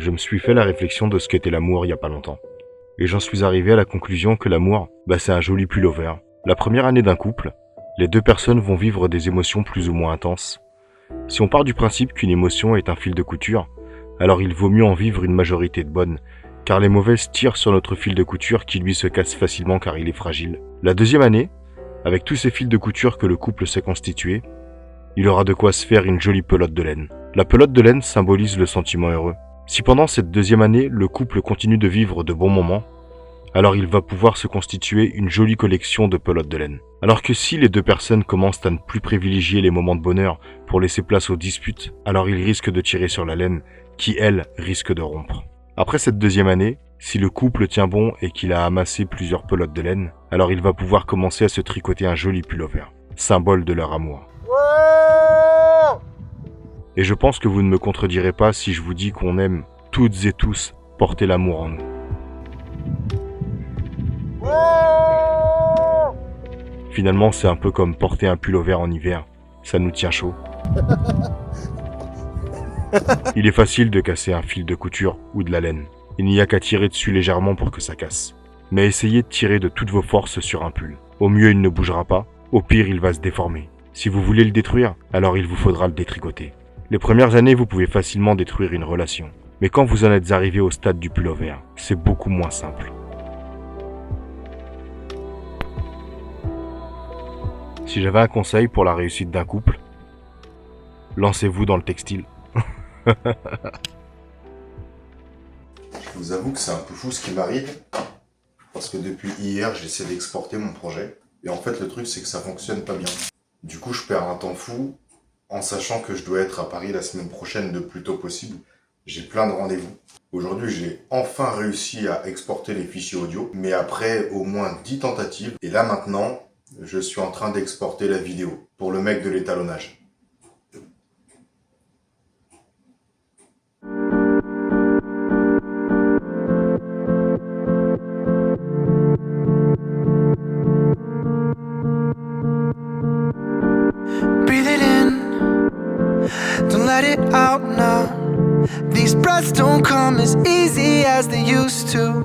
je me suis fait la réflexion de ce qu'était l'amour il y a pas longtemps. Et j'en suis arrivé à la conclusion que l'amour, c'est un joli pullover. La première année d'un couple, les deux personnes vont vivre des émotions plus ou moins intenses. Si on part du principe qu'une émotion est un fil de couture, alors il vaut mieux en vivre une majorité de bonnes, car les mauvaises tirent sur notre fil de couture qui lui se casse facilement car il est fragile. La deuxième année, avec tous ces fils de couture que le couple s'est constitué, il aura de quoi se faire une jolie pelote de laine. La pelote de laine symbolise le sentiment heureux. Si pendant cette deuxième année, le couple continue de vivre de bons moments, alors il va pouvoir se constituer une jolie collection de pelotes de laine. Alors que si les deux personnes commencent à ne plus privilégier les moments de bonheur pour laisser place aux disputes, alors ils risquent de tirer sur la laine, qui elle risque de rompre. Après cette deuxième année, si le couple tient bon et qu'il a amassé plusieurs pelotes de laine, alors il va pouvoir commencer à se tricoter un joli pullover, symbole de leur amour. Et je pense que vous ne me contredirez pas si je vous dis qu'on aime toutes et tous porter l'amour en nous. Finalement, c'est un peu comme porter un pullover en hiver, ça nous tient chaud. Il est facile de casser un fil de couture ou de la laine. Il n'y a qu'à tirer dessus légèrement pour que ça casse. Mais essayez de tirer de toutes vos forces sur un pull. Au mieux, il ne bougera pas, au pire, il va se déformer. Si vous voulez le détruire, alors il vous faudra le détricoter. Les premières années, vous pouvez facilement détruire une relation. Mais quand vous en êtes arrivé au stade du pullover, c'est beaucoup moins simple. Si j'avais un conseil pour la réussite d'un couple, lancez-vous dans le textile. Je vous avoue que c'est un peu fou ce qui m'arrive, parce que depuis hier, j'essaie d'exporter mon projet. Et en fait, le truc, c'est que ça fonctionne pas bien. Du coup, je perds un temps fou, en sachant que je dois être à Paris la semaine prochaine le plus tôt possible. J'ai plein de rendez-vous. Aujourd'hui, j'ai enfin réussi à exporter les fichiers audio, mais après au moins 10 tentatives. Et là maintenant, je suis en train d'exporter la vidéo pour le mec de l'étalonnage. Breathe it in, don't let it out now. These breaths don't come as easy as they used to.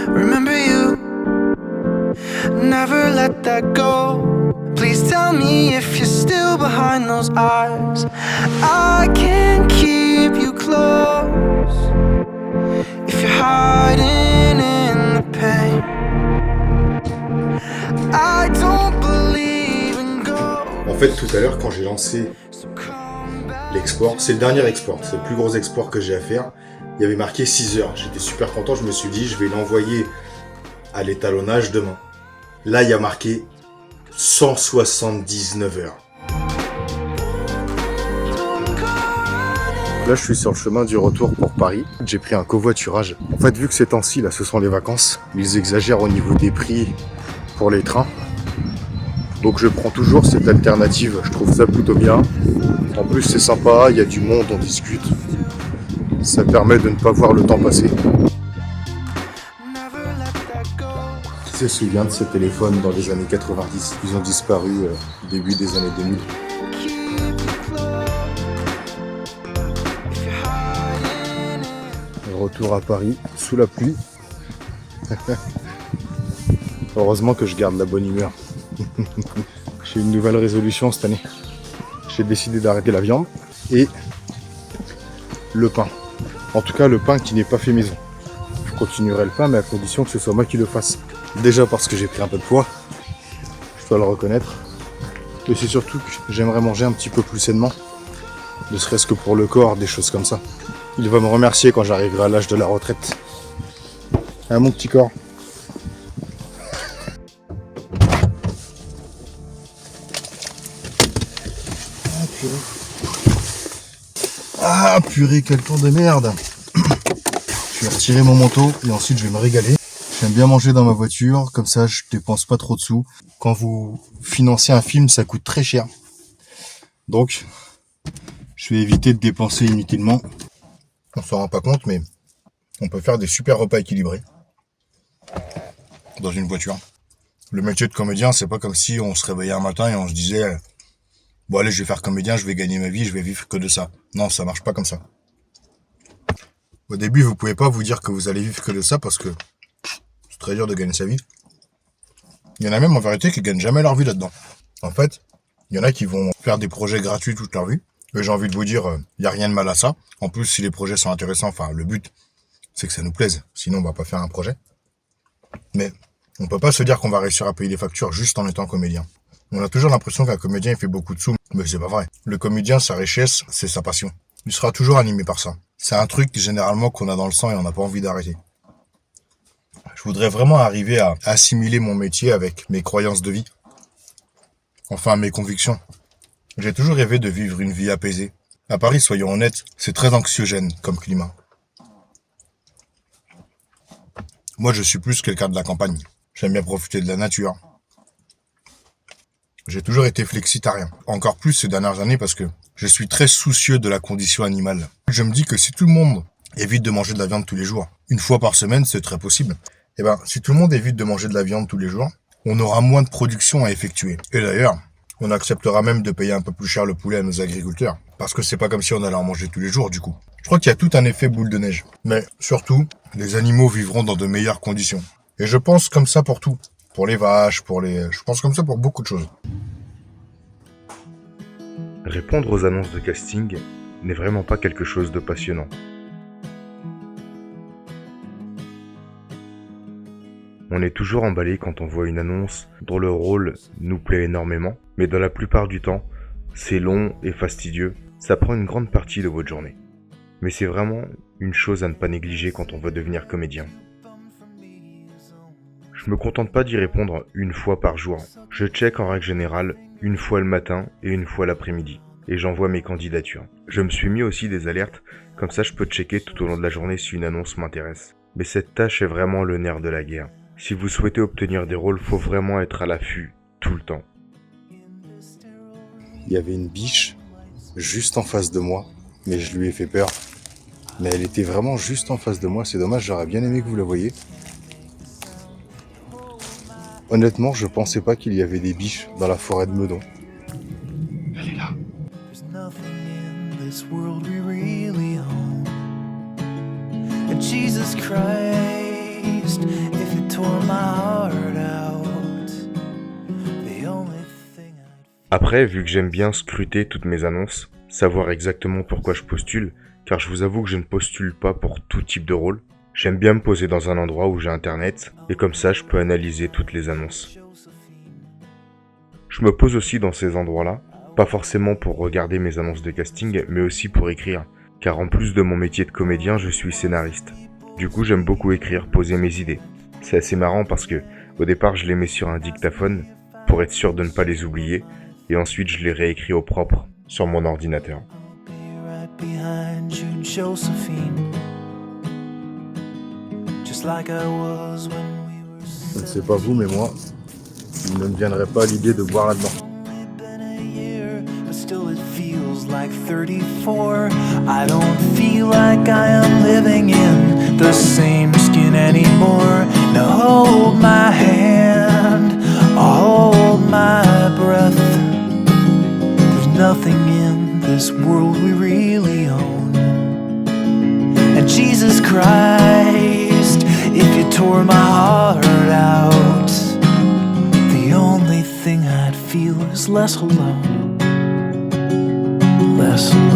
Remember you, never let that go. Please tell me if you're still behind those eyes. I can't keep you close if you're hiding in the pain. I don't believe in gold. En fait, tout à l'heure, quand j'ai lancé So come back. l'export, c'est le dernier export, c'est le plus gros export que j'ai à faire. Il y avait marqué 6 heures. J'étais super content, je me suis dit, je vais l'envoyer à l'étalonnage demain. Là, il y a marqué 179 heures. Là, je suis sur le chemin du retour pour Paris. J'ai pris un covoiturage. En fait, vu que ces temps-ci, là, ce sont les vacances, ils exagèrent au niveau des prix pour les trains. Donc, je prends toujours cette alternative. Je trouve ça plutôt bien. En plus, c'est sympa, il y a du monde, on discute. Ça permet de ne pas voir le temps passer. Never let that go. Qui se souvient de ces téléphones dans les années 90? Ils ont disparu début des années 2000. Keep you close if you're hiding in. Retour à Paris, sous la pluie. Heureusement que je garde la bonne humeur. J'ai une nouvelle résolution cette année. J'ai décidé d'arrêter la viande et le pain. En tout cas, le pain qui n'est pas fait maison. Je continuerai le pain, mais à condition que ce soit moi qui le fasse. Déjà parce que j'ai pris un peu de poids, je dois le reconnaître. Et c'est surtout que j'aimerais manger un petit peu plus sainement. Ne serait-ce que pour le corps, des choses comme ça. Il va me remercier quand j'arriverai à l'âge de la retraite. Hein, mon petit corps. Ah purée, quel temps de merde. Je vais retirer mon manteau et ensuite je vais me régaler. J'aime bien manger dans ma voiture, comme ça je dépense pas trop de sous. Quand vous financez un film, ça coûte très cher. Donc, je vais éviter de dépenser inutilement. On s'en rend pas compte, mais on peut faire des super repas équilibrés dans une voiture. Le métier de comédien, c'est pas comme si on se réveillait un matin et on se disait bon allez, je vais faire comédien, je vais gagner ma vie, je vais vivre que de ça. Non, ça marche pas comme ça. Au début, vous pouvez pas vous dire que vous allez vivre que de ça parce que c'est très dur de gagner sa vie. Il y en a même en vérité qui gagnent jamais leur vie là-dedans. En fait, il y en a qui vont faire des projets gratuits toute leur vie. Et j'ai envie de vous dire, il y a rien de mal à ça. En plus, si les projets sont intéressants, enfin, le but, c'est que ça nous plaise. Sinon, on va pas faire un projet. Mais on peut pas se dire qu'on va réussir à payer les factures juste en étant comédien. On a toujours l'impression qu'un comédien, il fait beaucoup de sous. Mais c'est pas vrai. Le comédien, sa richesse, c'est sa passion. Il sera toujours animé par ça. C'est un truc, généralement, qu'on a dans le sang et on n'a pas envie d'arrêter. Je voudrais vraiment arriver à assimiler mon métier avec mes croyances de vie. Enfin, mes convictions. J'ai toujours rêvé de vivre une vie apaisée. À Paris, soyons honnêtes, c'est très anxiogène comme climat. Moi, je suis plus quelqu'un de la campagne. J'aime bien profiter de la nature. J'ai toujours été flexitarien. Encore plus ces dernières années parce que je suis très soucieux de la condition animale. Je me dis que si tout le monde évite de manger de la viande tous les jours, une fois par semaine, c'est très possible. Eh ben, si tout le monde évite de manger de la viande tous les jours, on aura moins de production à effectuer. Et d'ailleurs, on acceptera même de payer un peu plus cher le poulet à nos agriculteurs. Parce que c'est pas comme si on allait en manger tous les jours, du coup. Je crois qu'il y a tout un effet boule de neige. Mais surtout, les animaux vivront dans de meilleures conditions. Et je pense comme ça pour tout. Pour les vaches, je pense comme ça pour beaucoup de choses. Répondre aux annonces de casting n'est vraiment pas quelque chose de passionnant. On est toujours emballé quand on voit une annonce dont le rôle nous plaît énormément, mais dans la plupart du temps, c'est long et fastidieux, ça prend une grande partie de votre journée. Mais c'est vraiment une chose à ne pas négliger quand on veut devenir comédien. Je me contente pas d'y répondre une fois par jour. Je check en règle générale une fois le matin et une fois l'après-midi. Et j'envoie mes candidatures. Je me suis mis aussi des alertes, comme ça je peux checker tout au long de la journée si une annonce m'intéresse. Mais cette tâche est vraiment le nerf de la guerre. Si vous souhaitez obtenir des rôles, faut vraiment être à l'affût, tout le temps. Il y avait une biche juste en face de moi, mais je lui ai fait peur. Mais elle était vraiment juste en face de moi, c'est dommage, j'aurais bien aimé que vous la voyiez. Honnêtement, je pensais pas qu'il y avait des biches dans la forêt de Meudon. Elle est là. There's nothing in this world we really own. And Jesus Christ, if you tore my heart out, the only thing I'd... Après, vu que j'aime bien scruter toutes mes annonces, savoir exactement pourquoi je postule, car je vous avoue que je ne postule pas pour tout type de rôle, j'aime bien me poser dans un endroit où j'ai internet, et comme ça je peux analyser toutes les annonces. Je me pose aussi dans ces endroits-là, pas forcément pour regarder mes annonces de casting, mais aussi pour écrire, car en plus de mon métier de comédien, je suis scénariste. Du coup, j'aime beaucoup écrire, poser mes idées. C'est assez marrant parce que, au départ, je les mets sur un dictaphone, pour être sûr de ne pas les oublier, et ensuite je les réécris au propre, sur mon ordinateur. behind you, Josephine. Just like I was when we were Je ne sais pas vous, mais moi, il ne me viendrait pas l'idée de boire là-dedans. only been a year, but still it feels like 34. I don't feel like I am living in the same skin anymore. Now hold my hand, hold my breath. There's nothing in this world we really own. And Jesus Christ, if you tore my heart out, the only thing I'd feel is less alone, less alone.